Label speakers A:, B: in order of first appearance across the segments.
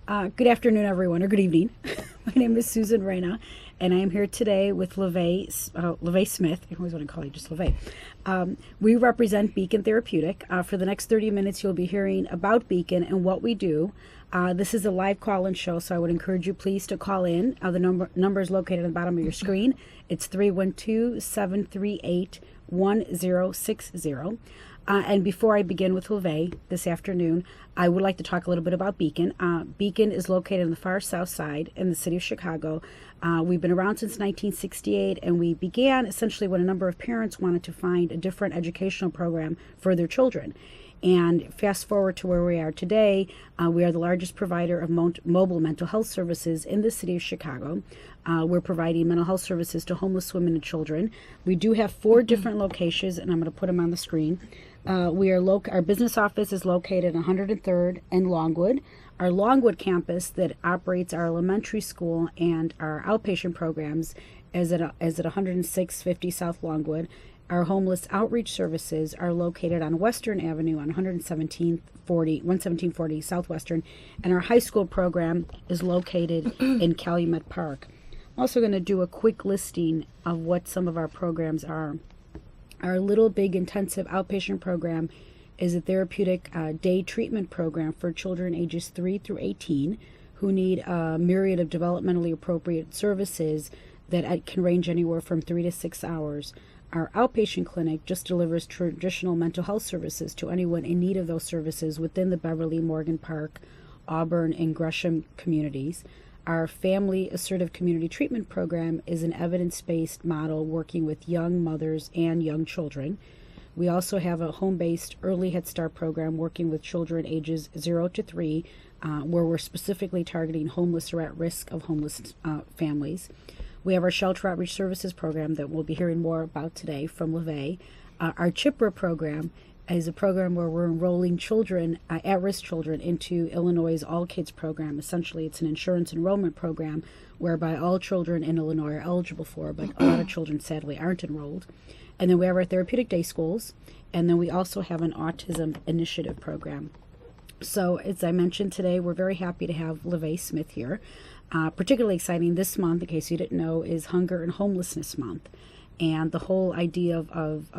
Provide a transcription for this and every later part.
A: Good afternoon, everyone, or good evening. My name is Susan Reyna, and I am here today with Lovea Smith. I always want to call you just Lovea. We represent Beacon Therapeutic. For the next 30 minutes, you'll be hearing about Beacon and what we do. This is a live call-in show, so I would encourage you please to call in. The number is located on the bottom of your screen. It's 312-738-1060. And before I begin with Lovea this afternoon, I would like to talk a little bit about Beacon. Beacon is located on the far south side in the city of Chicago. We've been around since 1968, and we began essentially when a number of parents wanted to find a different educational program for their children. And fast forward to where we are today, we are the largest provider of mobile mental health services in the city of Chicago. We're providing mental health services to homeless women and children. We do have 4 different locations, and I'm going to put them on the screen. Our business office is located on 103rd and Longwood. Our Longwood campus that operates our elementary school and our outpatient programs is at 10650 South Longwood. Our homeless outreach services are located on Western Avenue on 11740 Southwestern, and our high school program is located in Calumet Park. I'm also going to do a quick listing of what some of our programs are. Our Little Big Intensive Outpatient Program is a therapeutic day treatment program for children ages 3 through 18 who need a myriad of developmentally appropriate services that can range anywhere from 3 to 6 hours. Our outpatient clinic just delivers traditional mental health services to anyone in need of those services within the Beverly, Morgan Park, Auburn, and Gresham communities. Our Family Assertive Community Treatment Program is an evidence-based model working with young mothers and young children. We also have a home-based early Head Start program working with children ages 0 to 3, where we're specifically targeting homeless or at risk of homeless families. We have our Shelter Outreach Services program that we'll be hearing more about today from Lovea. Our CHIPRA program is a program where we're enrolling children, at-risk children, into Illinois' All Kids program. Essentially, it's an insurance enrollment program whereby all children in Illinois are eligible for, but a lot of children sadly aren't enrolled. And then we have our Therapeutic Day Schools, and then we also have an Autism Initiative program. So, as I mentioned today, we're very happy to have Lovea Smith here. Particularly exciting this month, in case you didn't know, is Hunger and Homelessness Month. And the whole idea of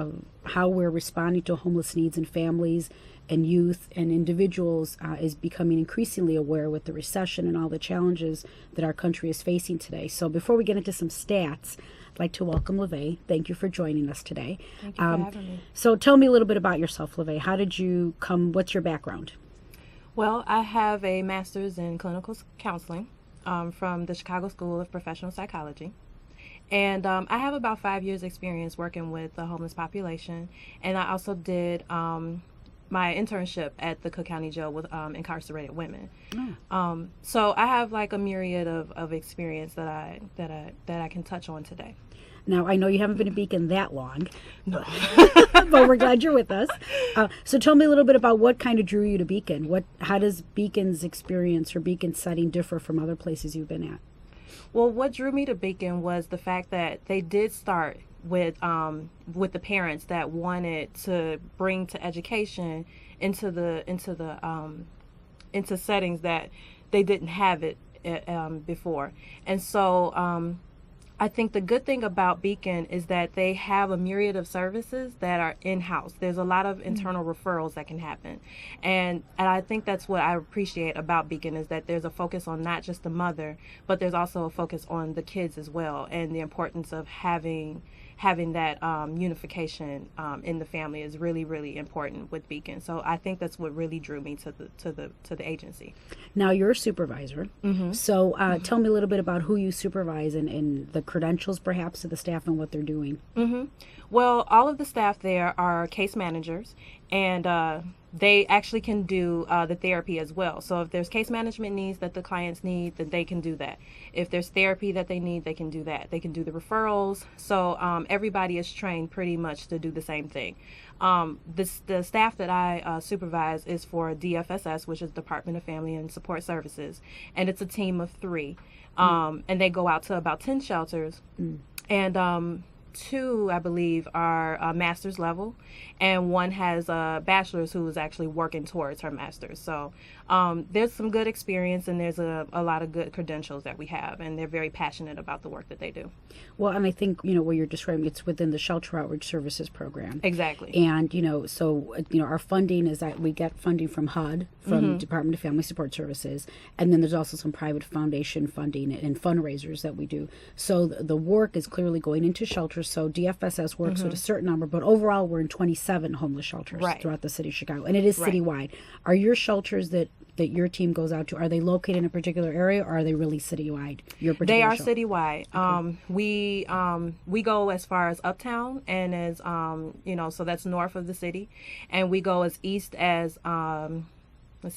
A: how we're responding to homeless needs in families and youth and individuals is becoming increasingly aware with the recession and all the challenges that our country is facing today. So before we get into some stats, I'd like to welcome Lovea. Thank you for joining us today.
B: Thank you for having me.
A: So tell me a little bit about yourself, Lovea. How did you come? What's your background?
B: Well, I have a master's in clinical counseling from the Chicago School of Professional Psychology. And I have about 5 years experience working with the homeless population. And I also did my internship at the Cook County Jail with incarcerated women. So I have like a myriad of experience that I can touch on today.
A: Now, I know you haven't been at Beacon that long,
B: No.
A: but we're glad you're with us. So tell me a little bit about what kind of drew you to Beacon. How does Beacon's experience or Beacon's setting differ from other places you've been at?
B: Well, what drew me to Beacon was the fact that they did start with the parents that wanted to bring to education into settings that they didn't have it before, and so I think the good thing about Beacon is that they have a myriad of services that are in-house. There's a lot of internal referrals that can happen. And I think that's what I appreciate about Beacon is that there's a focus on not just the mother, but there's also a focus on the kids as well. And the importance of having that unification in the family is really, really important with Beacon. So I think that's what really drew me to the agency.
A: Now you're a supervisor, so tell me a little bit about who you supervise and the credentials perhaps of the staff and what they're doing.
B: Well, all of the staff there are case managers, and they actually can do the therapy as well. So if there's case management needs that the clients need, then they can do that. If there's therapy that they need, they can do that. They can do the referrals. So everybody is trained pretty much to do the same thing. The staff that I supervise is for DFSS, which is Department of Family and Support Services, and it's a team of 3. And they go out to about 10 shelters. And two, I believe, are master's level, and one has a bachelor's who is actually working towards her master's. So there's some good experience, and there's a lot of good credentials that we have, and they're very passionate about the work that they do.
A: Well, and I think, what you're describing, it's within the Shelter Outreach Services program.
B: Exactly.
A: And, our funding is that we get funding from HUD, from Department of Family Support Services, and then there's also some private foundation funding and fundraisers that we do. So the work is clearly going into shelters. So DFSS works with a certain number, but overall we're in 27 homeless shelters throughout the city of Chicago, and it is citywide. Are your shelters that your team goes out to, are they located in a particular area, or are they really citywide?
B: They are citywide. Okay. We go as far as Uptown, and as so that's north of the city, and we go as east as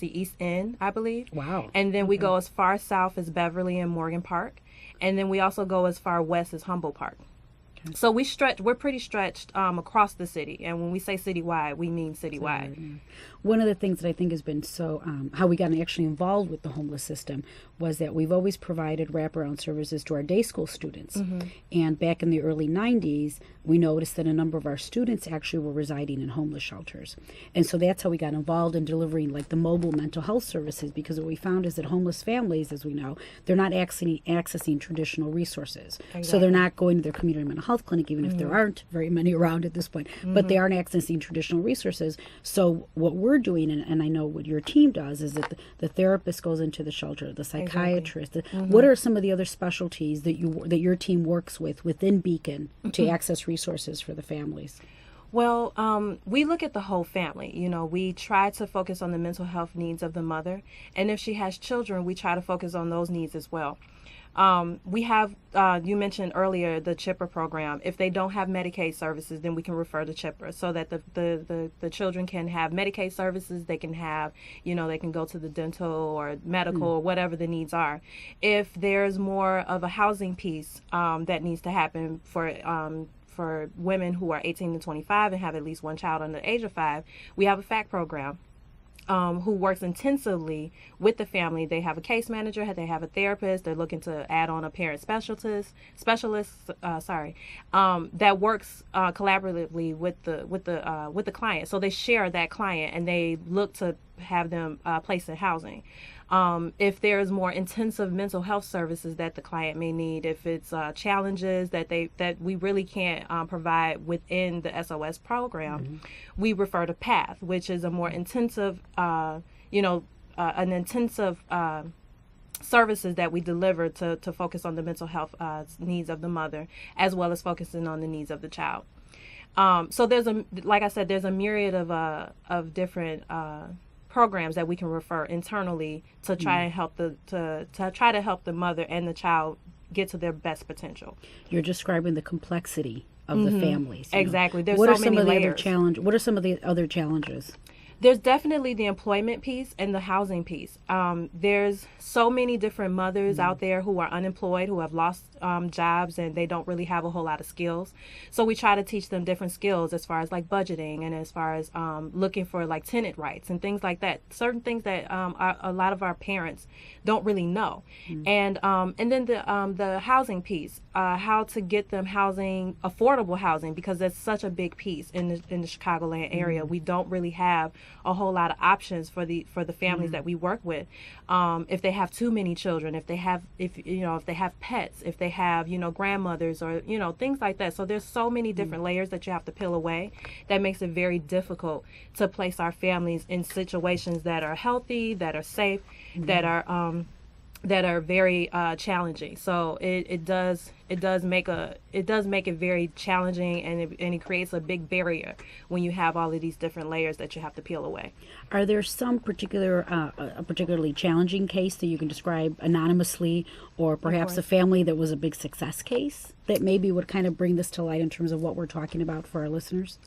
B: East End, I believe.
A: Wow.
B: And then we go as far south as Beverly and Morgan Park, and then we also go as far west as Humboldt Park. Okay. So we're pretty stretched across the city, and when we say citywide, we mean citywide.
A: Yeah. One of the things that I think has been so, how we got actually involved with the homeless system was that we've always provided wraparound services to our day school students. And back in the early 90s, we noticed that a number of our students actually were residing in homeless shelters. And so that's how we got involved in delivering like the mobile mental health services, because what we found is that homeless families, as we know, they're not accessing traditional resources. Exactly. So they're not going to their community mental health clinic, even if there aren't very many around at this point, but they aren't accessing traditional resources. So what we're doing, and I know what your team does, is that the therapist goes into the shelter, the psychiatrist. What are some of the other specialties that your team works with within Beacon to access resources for the families?
B: Well, we look at the whole family. We try to focus on the mental health needs of the mother, and if she has children, we try to focus on those needs as well. We have, you mentioned earlier, the CHIPPR program. If they don't have Medicaid services, then we can refer to CHIPPR so that the children can have Medicaid services. They can have, they can go to the dental or medical or whatever the needs are. If there's more of a housing piece that needs to happen for women who are 18 to 25 and have at least one child under the age of 5, we have a FACT program. Who works intensively with the family. They have a case manager, they have a therapist, they're looking to add on a parent specialist, that works collaboratively with the client. So they share that client, and they look to have them placed in housing. If there's more intensive mental health services that the client may need, if it's challenges that we really can't provide within the SOS program, we refer to PATH, which is a more intensive, services that we deliver to focus on the mental health needs of the mother, as well as focusing on the needs of the child. So like I said, there's a myriad of different programs that we can refer internally to try and help try to help the mother and the child get to their best potential.
A: You're describing the complexity of the families.
B: Exactly. There's so many layers.
A: What are some of the other challenges?
B: There's definitely the employment piece and the housing piece. There's so many different mothers out there who are unemployed, who have lost jobs, and they don't really have a whole lot of skills. So we try to teach them different skills as far as like budgeting, and as far as looking for like tenant rights and things like that. Certain things that a lot of our parents don't really know. And then the housing piece, how to get them housing, affordable housing, because that's such a big piece in the Chicagoland area. We don't really have a whole lot of options for the families that we work with. If they have too many children, if they have pets, if they have grandmothers, or things like that. So there's so many different layers that you have to peel away that makes it very difficult to place our families in situations that are healthy, that are safe, that are very challenging. So it does make it very challenging, and it creates a big barrier when you have all of these different layers that you have to peel away.
A: Are there some a particularly challenging case that you can describe anonymously, or perhaps a family that was a big success case that maybe would kind of bring this to light in terms of what we're talking about for our listeners?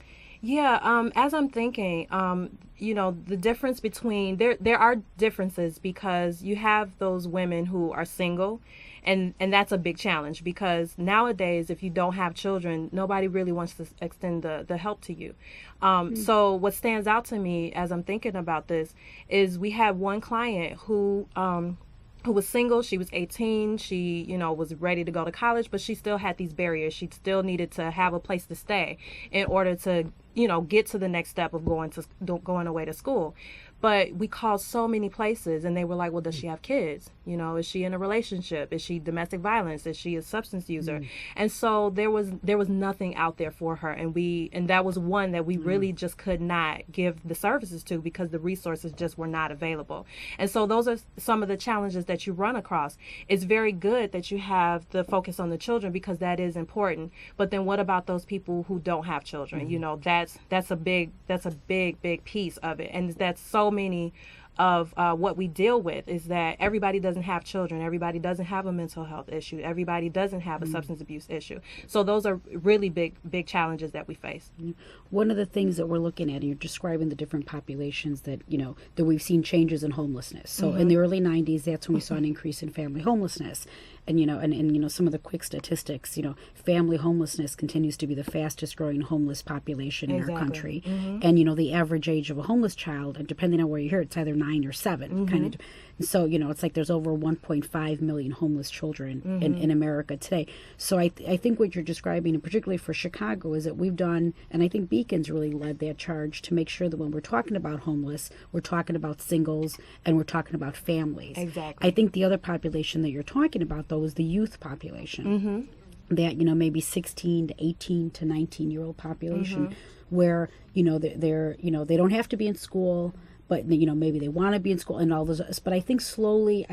B: Yeah, as I'm thinking, the difference between, there are differences, because you have those women who are single, and that's a big challenge, because nowadays, if you don't have children, nobody really wants to extend the help to you. So what stands out to me as I'm thinking about this is we had one client who who was single. She was 18. She, was ready to go to college, but she still had these barriers. She still needed to have a place to stay in order to, get to the next step of going away to school. But we called so many places, and they were like, well, does she have kids? Is she in a relationship? Is she domestic violence? Is she a substance user? And so there was nothing out there for her. And that was one that we really just could not give the services to because the resources just were not available. And so those are some of the challenges that you run across. It's very good that you have the focus on the children because that is important. But then what about those people who don't have children? That's a big piece of it. And that's so many of what we deal with is that everybody doesn't have children. Everybody doesn't have a mental health issue. Everybody doesn't have a substance abuse issue. So those are really big challenges that we face.
A: One of the things that we're looking at, and you're describing the different populations that, that we've seen changes in homelessness. So in the early 90s, that's when we saw an increase in family homelessness. And, some of the quick statistics, family homelessness continues to be the fastest growing homeless population in our country. And, the average age of a homeless child, and depending on where you hear, it's either 9 or 7 kind of. And so, it's like there's over 1.5 million homeless children in America today. So I think what you're describing, and particularly for Chicago, is that we've done, and I think Beacon's really led that charge to make sure that when we're talking about homeless, we're talking about singles and we're talking about families.
B: Exactly.
A: I think the other population that you're talking about, though, is the youth population. That, maybe 16 to 18 to 19-year-old population where, they're, they don't have to be in school, but, maybe they want to be in school and all those. But I think slowly,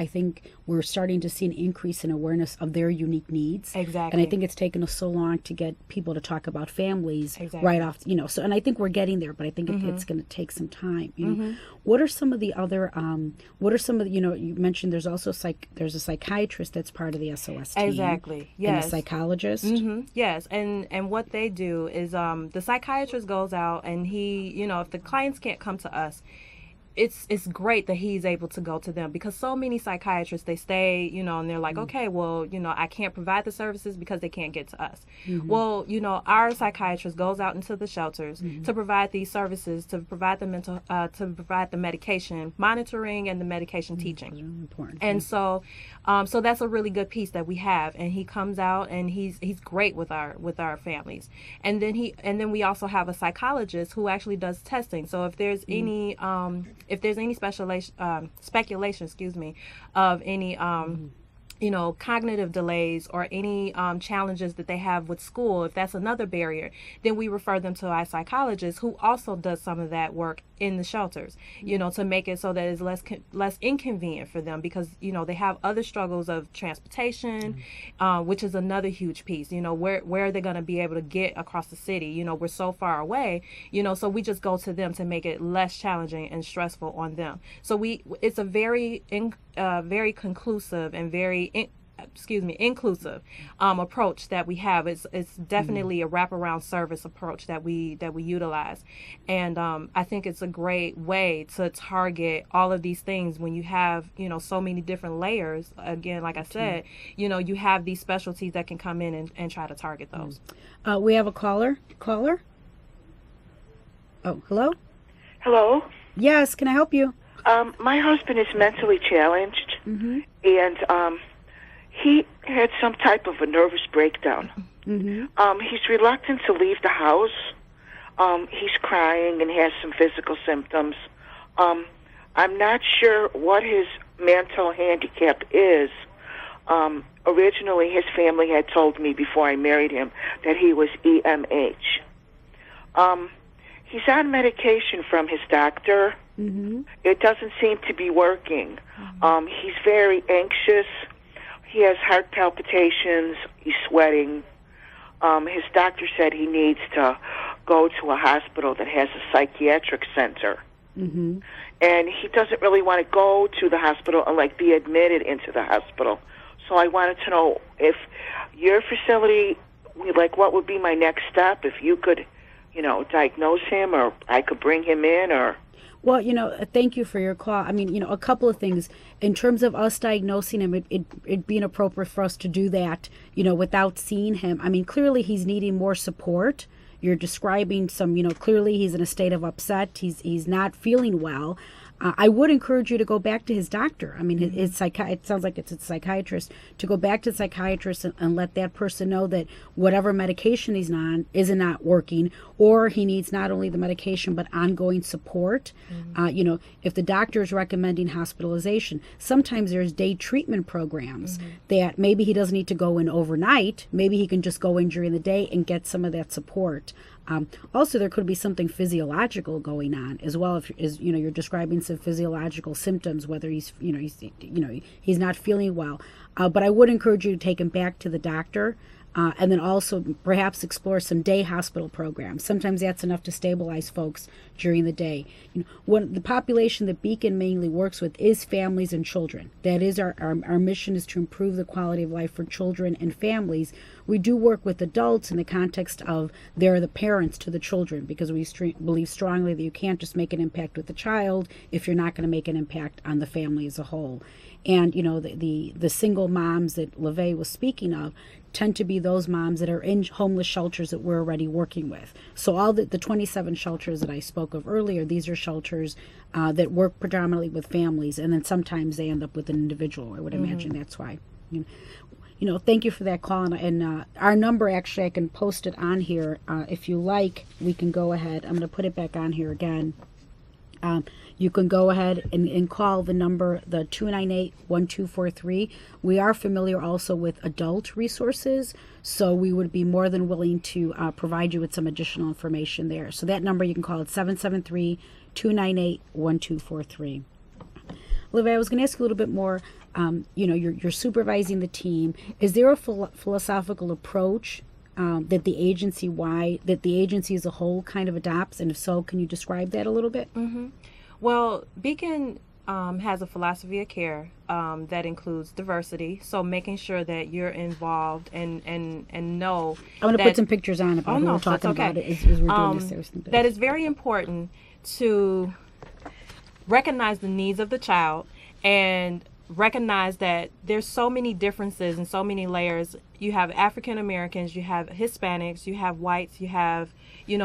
A: we're starting to see an increase in awareness of their unique needs.
B: Exactly.
A: And I think it's taken us so long to get people to talk about families right off, so, and I think we're getting there, but I think it's going to take some time, What are some of the other, you mentioned there's also there's a psychiatrist that's part of the SOS team.
B: Exactly. Yes.
A: And a psychologist.
B: Yes. And what they do is the psychiatrist goes out and he, if the clients can't come to us, it's great that he's able to go to them because so many psychiatrists, they stay, and they're like, okay, well, I can't provide the services because they can't get to us. Well, our psychiatrist goes out into the shelters to provide these services, to provide the medication monitoring and the medication teaching.
A: That's really important.
B: And so that's a really good piece that we have. And he comes out and he's great with our families. And then we also have a psychologist who actually does testing. So if there's any speculation, of any cognitive delays or any challenges that they have with school, if that's another barrier, then we refer them to our psychologist who also does some of that work in the shelters, to make it so that it's less inconvenient for them because, they have other struggles of transportation, which is another huge piece. Where are they going to be able to get across the city? We're so far away, so we just go to them to make it less challenging and stressful on them. So it's a very conclusive and very inclusive approach that we have. It's definitely a wraparound service approach that we utilize, and I think it's a great way to target all of these things when you have so many different layers. Again, like I said, you have these specialties that can come in and try to target those.
A: We have a caller. Oh, hello.
C: Hello.
A: Yes, can I help you?
C: My husband is mentally challenged, and he had some type of a nervous breakdown. He's reluctant to leave the house. He's crying and has some physical symptoms. I'm not sure what his mental handicap is. Originally, his family had told me before I married him that he was EMH. He's on medication from his doctor. It doesn't seem to be working. He's very anxious. He has heart palpitations. He's sweating. His doctor said he needs to go to a hospital that has a psychiatric center. And he doesn't really want to go to the hospital and be admitted into the hospital. So I wanted to know if your facility, what would be my next step, if you could, diagnose him or I could bring him in or...
A: Well, thank you for your call. I mean, a couple of things. In terms of us diagnosing him, it'd be inappropriate for us to do that, without seeing him. I mean, clearly he's needing more support. You're describing some, clearly he's in a state of upset. He's not feeling well. I would encourage you to go back to his doctor. I mean, it sounds like it's a psychiatrist, to go back to the psychiatrist and let that person know that whatever medication he's on is not working, or he needs not only the medication but ongoing support. If the doctor is recommending hospitalization, sometimes there's day treatment programs that maybe he doesn't need to go in overnight. Maybe he can just go in during the day and get some of that support. Also, there could be something physiological going on as well. If you're describing some physiological symptoms, whether he's not feeling well. But I would encourage you to take him back to the doctor, and then also perhaps explore some day hospital programs. Sometimes that's enough to stabilize folks during the day. The population that Beacon mainly works with is families and children. That is our mission, is to improve the quality of life for children and families. We do work with adults in the context of they're the parents to the children, because we believe strongly that you can't just make an impact with the child if you're not going to make an impact on the family as a whole. And the single moms that Lovea was speaking of tend to be those moms that are in homeless shelters that we're already working with. So all the 27 shelters that I spoke of earlier, these are shelters that work predominantly with families, and then sometimes they end up with an individual. I would imagine that's why. Thank you for that call. And our number, actually, I can post it on here. If you like, we can go ahead. I'm going to put it back on here again. You can go ahead and call the number, the 298-1243. We are familiar also with adult resources, so we would be more than willing to provide you with some additional information there. So that number, you can call it 773-298-1243. Lovea, I was going to ask you a little bit more. You're supervising the team. Is there a philosophical approach that the agency as a whole kind of adopts? And if so, can you describe that a little bit?
B: Well, Beacon has a philosophy of care that includes diversity. So making sure that you're involved and know.
A: I'm going to put some pictures on about who we're talking about as we're doing this.
B: That is very important to recognize the needs of the child and recognize that there's so many differences and so many layers. You have African Americans, you have Hispanics, you have whites, you have,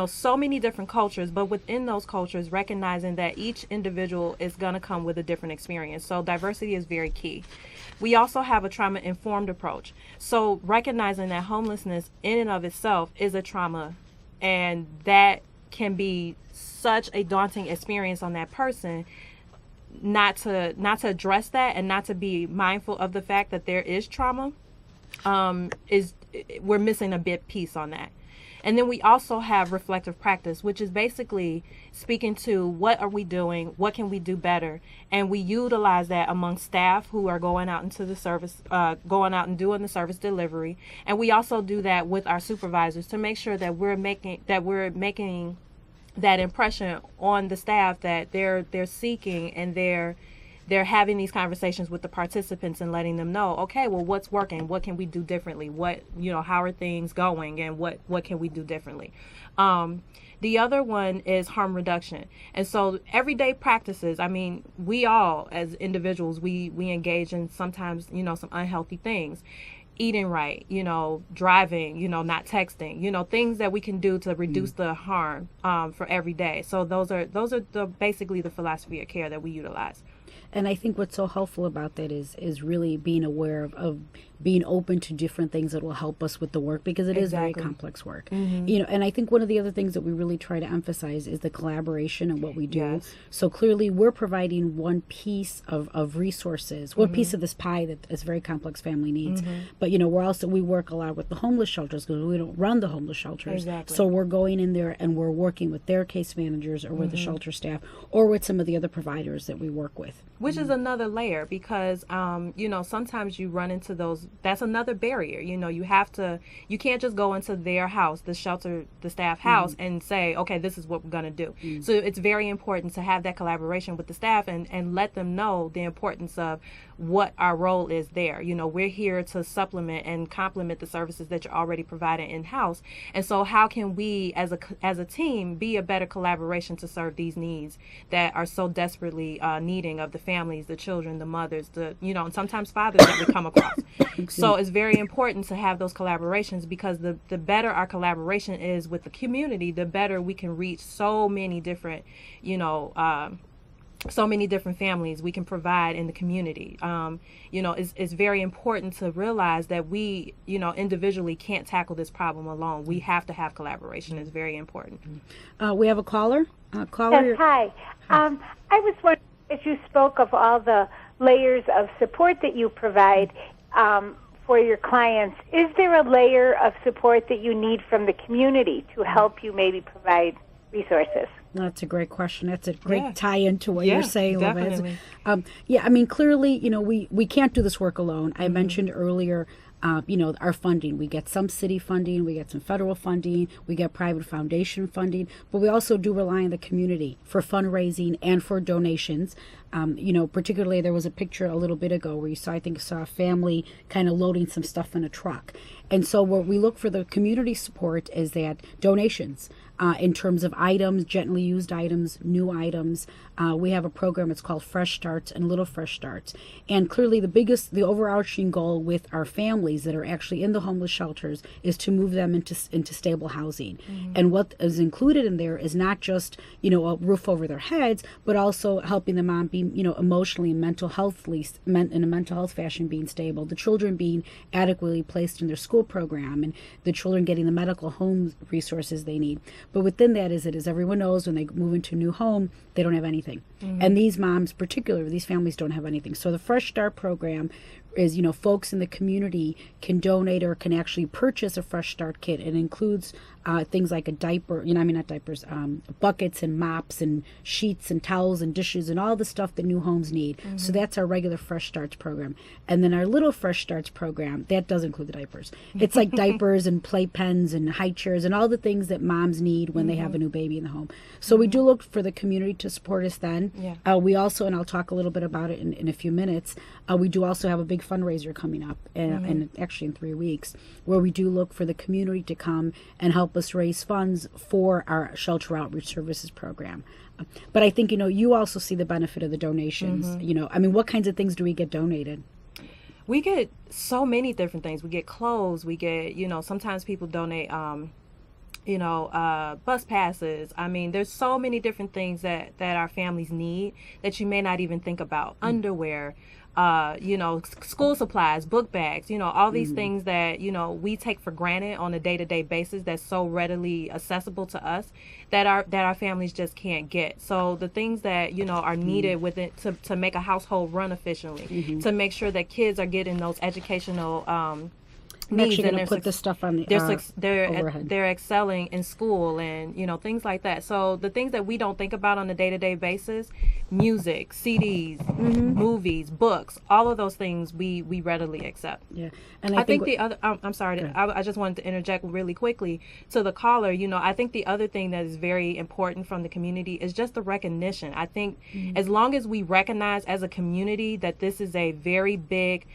B: so many different cultures, but within those cultures, recognizing that each individual is going to come with a different experience. So diversity is very key. We also have a trauma-informed approach. So recognizing that homelessness in and of itself is a trauma, and that can be such a daunting experience on that person, not to address that and not to be mindful of the fact that there is trauma, we're missing a big piece on that. And then we also have reflective practice, which is basically speaking to what are we doing, what can we do better, and we utilize that among staff who are going out into the service, going out and doing the service delivery, and we also do that with our supervisors to make sure that we're making that impression on the staff that they're seeking and they're having these conversations with the participants and letting them know, okay, well, what's working? What can we do differently? How are things going? And what can we do differently? The other one is harm reduction. And so everyday practices, we all as individuals, we engage in sometimes, some unhealthy things. Eating right, driving, not texting, things that we can do to reduce the harm for every day. So those are basically the philosophy of care that we utilize.
A: And I think what's so helpful about that is really being aware of being open to different things that will help us with the work, because it is very complex work. And I think one of the other things that we really try to emphasize is the collaboration and what we do.
B: Yes.
A: So clearly we're providing one piece of resources, one piece of this pie that this very complex family needs. But we work a lot with the homeless shelters, because we don't run the homeless shelters.
B: Exactly.
A: So we're going in there and we're working with their case managers or with the shelter staff or with some of the other providers that we work with.
B: Which is another layer, because sometimes you run into those. That's another barrier. You can't just go into their house, the staff house, and say, okay, this is what we're going to do. So it's very important to have that collaboration with the staff and let them know the importance of what our role is there. We're here to supplement and complement the services that you're already providing in-house. And so how can we as a team be a better collaboration to serve these needs that are so desperately needing of the families, the children, the mothers, and sometimes fathers that we come across. So it's very important to have those collaborations, because the better our collaboration is with the community, the better we can reach so many different, so many different families we can provide in the community. It's very important to realize that we, individually can't tackle this problem alone. We have to have collaboration. It's very important.
A: We have a caller.
D: Yes, hi. I was wondering, as you spoke of all the layers of support that you provide for your clients, is there a layer of support that you need from the community to help you maybe provide resources?
A: That's a great question. That's a great tie-in to what you're saying,
B: definitely.
A: Lovea. Clearly, we can't do this work alone. I mentioned earlier, our funding. We get some city funding, we get some federal funding, we get private foundation funding, but we also do rely on the community for fundraising and for donations. Particularly there was a picture a little bit ago where you saw a family kind of loading some stuff in a truck. And so what we look for the community support is that donations, in terms of items, gently used items, new items. We have a program, it's called Fresh Starts and Little Fresh Starts. And clearly the overarching goal with our families that are actually in the homeless shelters is to move them into stable housing. And what is included in there is not just, a roof over their heads, but also helping them on be, emotionally and in a mental health fashion being stable, the children being adequately placed in their school program, and the children getting the medical home resources they need. But within that is as everyone knows, when they move into a new home, they don't have anything. And these moms, particularly, these families don't have anything. So the Fresh Start program is, folks in the community can donate or can actually purchase a Fresh Start kit. It includes things like a diaper, not diapers, buckets and mops and sheets and towels and dishes and all the stuff that new homes need. So that's our regular Fresh Starts program. And then our Little Fresh Starts program, that does include the diapers. It's like diapers and playpens and high chairs and all the things that moms need when they have a new baby in the home. So we do look for the community to support us then. We also, and I'll talk a little bit about it in a few minutes, we do also have a big fundraiser coming up, and actually in 3 weeks, where we do look for the community to come and help us raise funds for our shelter outreach services program. But I think, you also see the benefit of the donations. What kinds of things do we get donated?
B: We get so many different things. We get clothes. We get, sometimes people donate, bus passes. There's so many different things that our families need that you may not even think about. Underwear, school supplies, book bags, all these things that, we take for granted on a day-to-day basis that's so readily accessible to us that our families just can't get. So the things that, are needed with it to make a household run efficiently, to make sure that kids are getting those educational
A: I'm actually going to put this stuff on the overhead.
B: They're excelling in school and things like that. So the things that we don't think about on a day-to-day basis, music, CDs, movies, books, all of those things we readily accept.
A: Yeah, and
B: I think the other. I'm sorry. I just wanted to interject really quickly to the caller. I think the other thing that is very important from the community is just the recognition. I think as long as we recognize as a community that this is a very big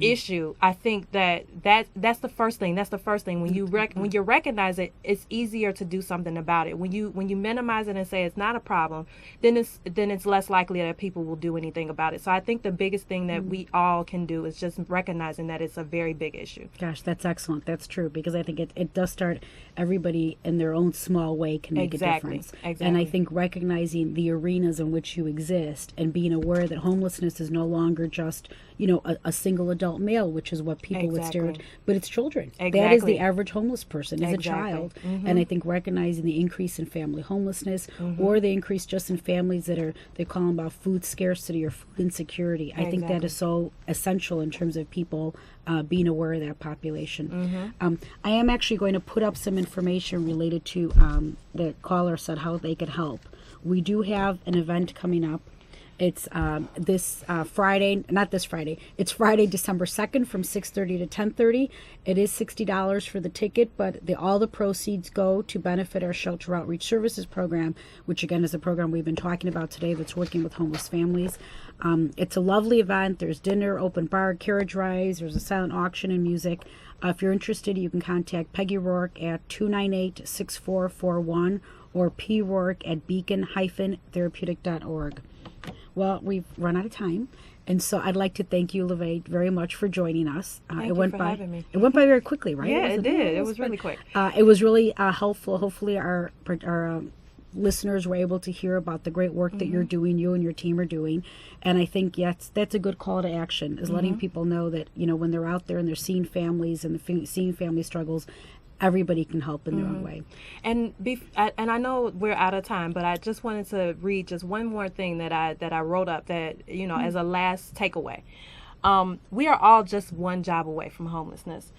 B: issue, I think that's the first thing. That's the first thing. When you when you recognize it, it's easier to do something about it. When you minimize it and say it's not a problem, then it's less likely that people will do anything about it. So I think the biggest thing that we all can do is just recognizing that it's a very big issue.
A: Gosh, that's excellent. That's true, because I think it does start everybody in their own small way can make a difference.
B: Exactly.
A: And I think recognizing the arenas in which you exist and being aware that homelessness is no longer just a single adult male, which is what people would stereotype, but it's children. That is the average homeless person, is a child. And I think recognizing the increase in family homelessness or the increase just in families that they call them about food scarcity or food insecurity. I think that is so essential in terms of people being aware of that population. I am actually going to put up some information related to the caller said how they could help. We do have an event coming up. It's this Friday, not this Friday. It's Friday, December 2nd from 6:30 to 10:30. It is $60 for the ticket, but all the proceeds go to benefit our Shelter Outreach Services program, which again is a program we've been talking about today that's working with homeless families. It's a lovely event. There's dinner, open bar, carriage rides. There's a silent auction and music. If you're interested, you can contact Peggy Rourke at 298-6441 or prourke@beacon-therapeutic.org. Well, we've run out of time, and so I'd like to thank you, Lovea, very much for joining us.
B: Thank you for having me.
A: It went by very quickly, right?
B: Yeah, it did. It was really quick.
A: It was really helpful. Hopefully, our listeners were able to hear about the great work that you're doing, you and your team are doing. And I think, yes, that's a good call to action, is letting people know that, you know, when they're out there and they're seeing families and seeing family struggles, everybody can help in their own way.
B: And I know we're out of time, but I just wanted to read just one more thing that I wrote up that, you know, as a last takeaway. We are all just one job away from homelessness.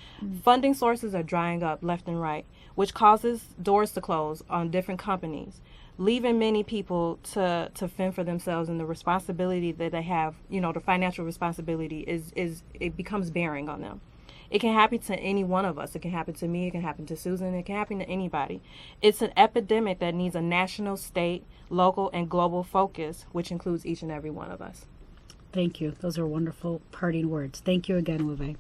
B: Funding sources are drying up left and right, which causes doors to close on different companies, leaving many people to fend for themselves, and the responsibility that they have, you know, the financial responsibility it becomes bearing on them. It can happen to any one of us. It can happen to me. It can happen to Susan. It can happen to anybody. It's an epidemic that needs a national, state, local, and global focus, which includes each and every one of us.
A: Thank you. Those are wonderful parting words. Thank you again, Lovea.